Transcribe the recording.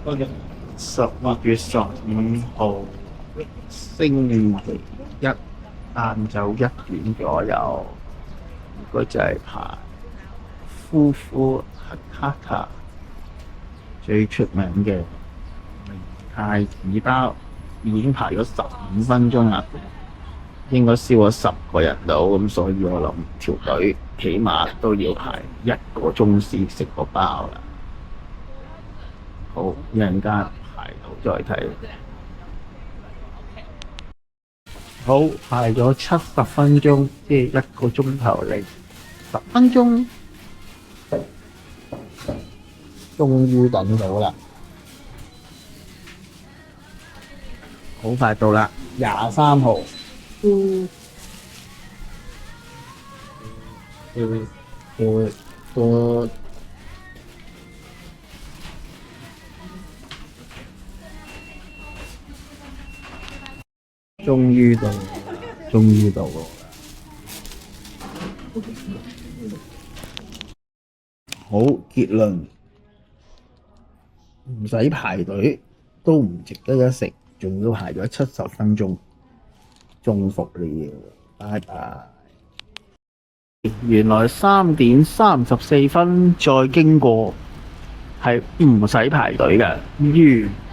11月15號星期一晏晝1點左右，應該就係排呼呼黑黑塔最出名嘅明太子包，已經排咗15分鐘啦，應該燒咗10個人到，咁所以我諗條隊起碼都要排1個鐘先食個包啦。好，一陣間排到再睇。好，排咗70分鐘，即係1個鐘頭零10分鐘，終於等到啦！好快到啦，23號。終於到，終於到啦！好，結論唔使排隊都唔值得一食，仲要排咗70分鐘，中伏了，拜拜。原來3點34分再經過係唔使排隊嘅，完。